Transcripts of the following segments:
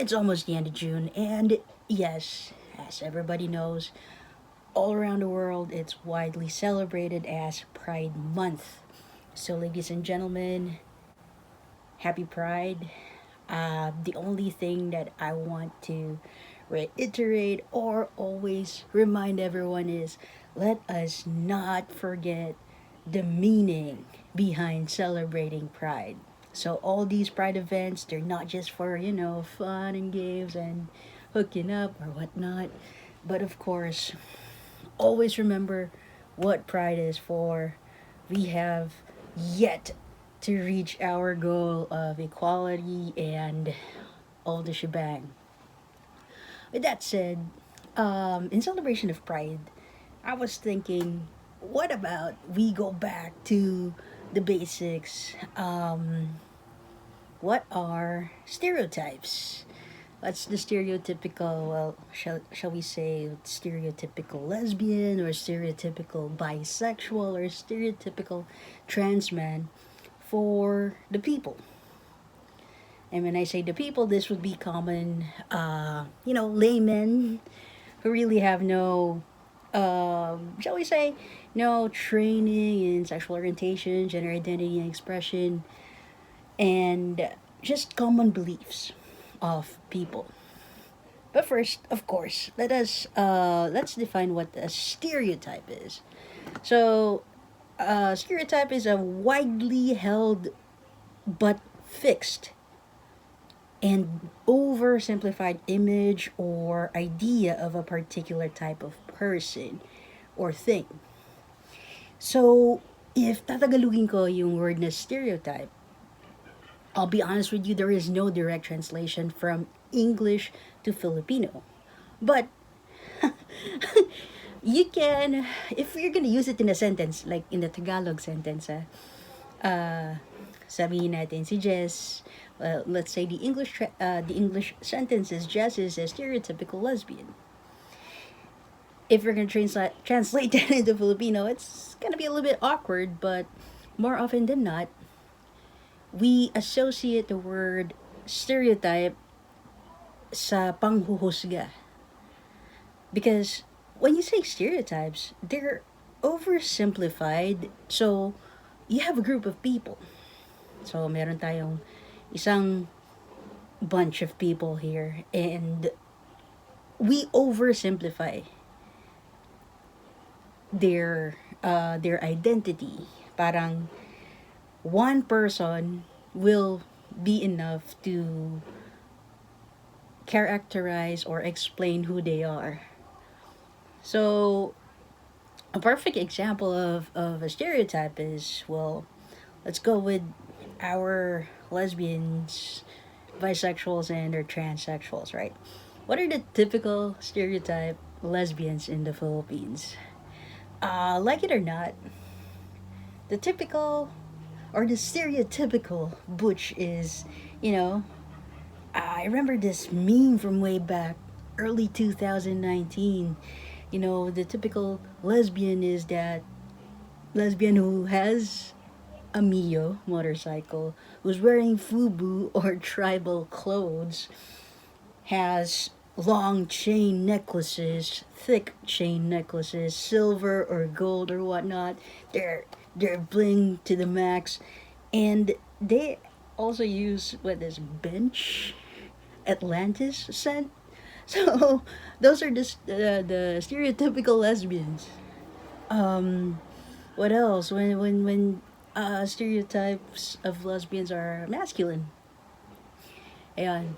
It's almost the end of June, and yes, as everybody knows, all around the world it's widely celebrated as Pride Month. So, ladies and gentlemen, happy Pride. The only thing that I want to reiterate or always remind everyone is let us not forget the meaning behind celebrating Pride. So all these Pride events, they're not just for, fun and games and hooking up or whatnot. But of course, always remember what Pride is for. We have yet to reach our goal of equality and all the shebang. With that said, in celebration of Pride, I was thinking, what about we go back to the basics? What are stereotypes? What's the stereotypical, well, shall we say, stereotypical lesbian or stereotypical bisexual or stereotypical trans man for the people? And when I say the people, this would be common, laymen who really have no, shall we say, no training in sexual orientation, gender identity and expression, and just common beliefs of people. But first, of course, let's define what a stereotype is. So, stereotype is a widely held but fixed and oversimplified image or idea of a particular type of person or thing. So, if tatagalugin ko yung word na stereotype, I'll be honest with you, there is no direct translation from English to Filipino. But you can, if you're gonna use it in a sentence, like in the Tagalog sentence, sabihin natin si Jess, well, let's say the English sentence is Jess is a stereotypical lesbian. If you're gonna translate that into Filipino, it's gonna be a little bit awkward, but more often than not, we associate the word stereotype sa panghuhusga. Because when you say stereotypes, they're oversimplified. So, you have a group of people. So, meron tayong isang bunch of people here and we oversimplify their identity. Parang one person will be enough to characterize or explain who they are. So, a perfect example of a stereotype is, well, let's go with our lesbians, bisexuals, and or transsexuals, right? What are the typical stereotype lesbians in the Philippines? Like it or not, the typical or the stereotypical butch is, you know, I remember this meme from way back, early 2019. You know, the typical lesbian is that lesbian who has a Mio motorcycle, who's wearing FUBU or tribal clothes, has long chain necklaces, thick chain necklaces, silver or gold or whatnot. They're bling to the max, and they also use what is bench Atlantis scent. So those are the stereotypical lesbians. What else? When stereotypes of lesbians are masculine. And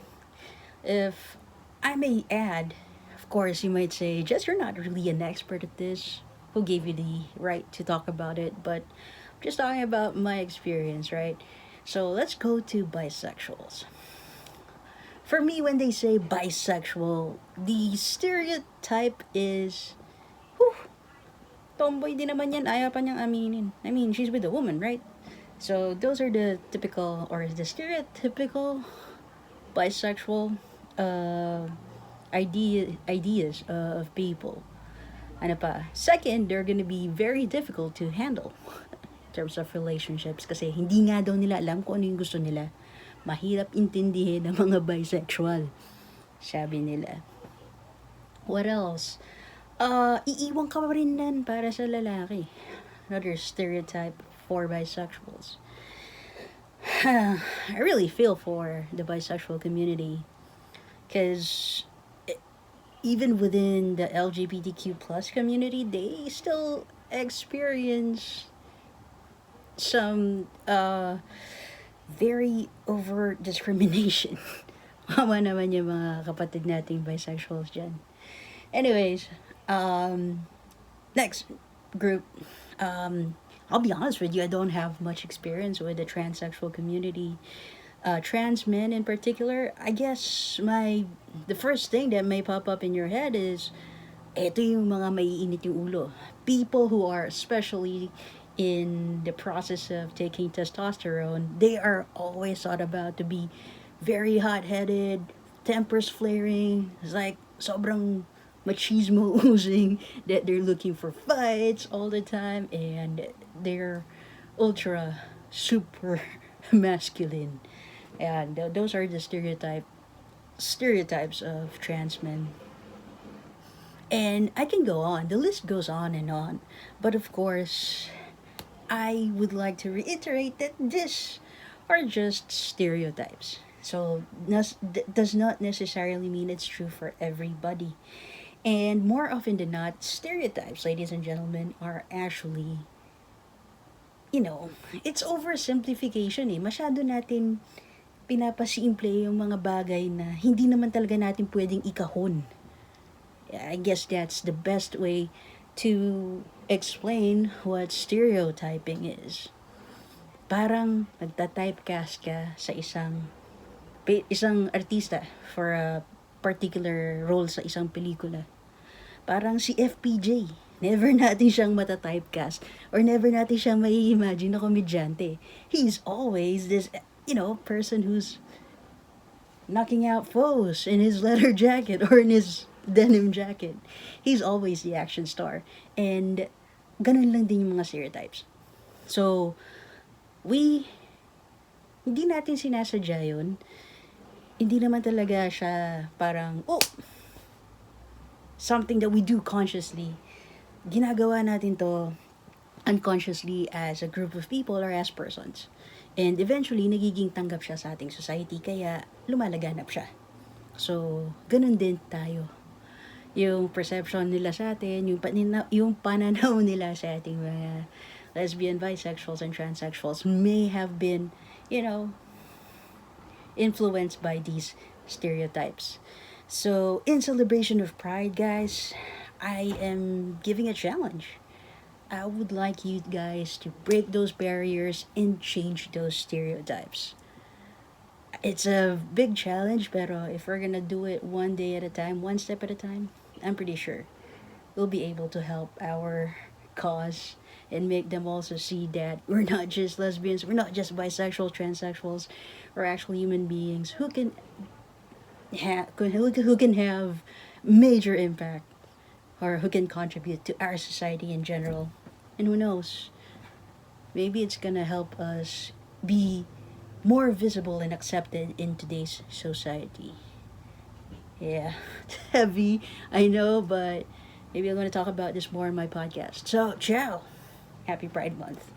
if I may add, of course, you might say, Jess, you're not really an expert at this. Who gave you the right to talk about it? But I'm just talking about my experience, right? So let's go to bisexuals. For me, when they say bisexual, the stereotype is, whew, tomboy din naman yan, ayaw pa niyang aminin. I mean, she's with a woman, right? So those are the typical or the stereotypical bisexual ideas of people. Ano pa? Second, they're gonna be very difficult to handle in terms of relationships kasi hindi nga daw nila alam kung ano yung gusto nila. Mahirap intindihin ng mga bisexual. sabi nila. What else? Iiwan ka pa rin nan para sa lalaki. Another stereotype for bisexuals. I really feel for the bisexual community because even within the LGBTQ plus community, they still experience some very overt discrimination. Mama naman yung mga kapatid nating bisexuals dyan. Anyways, next group. I'll be honest with you, I don't have much experience with the transsexual community. Trans men in particular, I guess the first thing that may pop up in your head is eto yung mga maiinit yung ulo. People who are especially in the process of taking testosterone, they are always thought about to be very hot-headed, tempers flaring. It's like sobrang machismo oozing, that they're looking for fights all the time, and they're ultra super masculine. And those are the stereotypes of trans men. And I can go on. The list goes on and on. But of course, I would like to reiterate that these are just stereotypes. So, does not necessarily mean it's true for everybody. And more often than not, stereotypes, ladies and gentlemen, are actually, it's oversimplification eh. Masyado natin pinapasimple yung mga bagay na hindi naman talaga natin pwedeng ikahon. I guess that's the best way to explain what stereotyping is. Parang nagta-typecast ka sa isang artista for a particular role sa isang pelikula. Parang si FPJ, never natin siyang mata-typecast or never natin siyang mai-imagine na komedyante. He's always this, person who's knocking out foes in his leather jacket or in his denim jacket. He's always the action star. And ganun lang din yung mga stereotypes. So, hindi natin sinasadya yun. Hindi naman talaga siya parang, something that we do consciously. Ginagawa natin to unconsciously as a group of people or as persons. And eventually, nagiging tanggap siya sa ating society, kaya lumalaganap siya. So, ganun din tayo. Yung perception nila sa atin, yung pananaw nila sa ating mga lesbian, bisexuals, and transsexuals may have been, influenced by these stereotypes. So, in celebration of Pride, guys, I am giving a challenge. I would like you guys to break those barriers and change those stereotypes. It's a big challenge, pero if we're gonna do it one day at a time, one step at a time, I'm pretty sure we'll be able to help our cause and make them also see that we're not just lesbians, we're not just bisexual, transsexuals, we're actual human beings who can have major impact, or who can contribute to our society in general. And who knows, maybe it's gonna help us be more visible and accepted in today's society. Yeah, it's heavy, I know, but maybe I'm gonna talk about this more in my podcast. So, ciao! Happy Pride Month.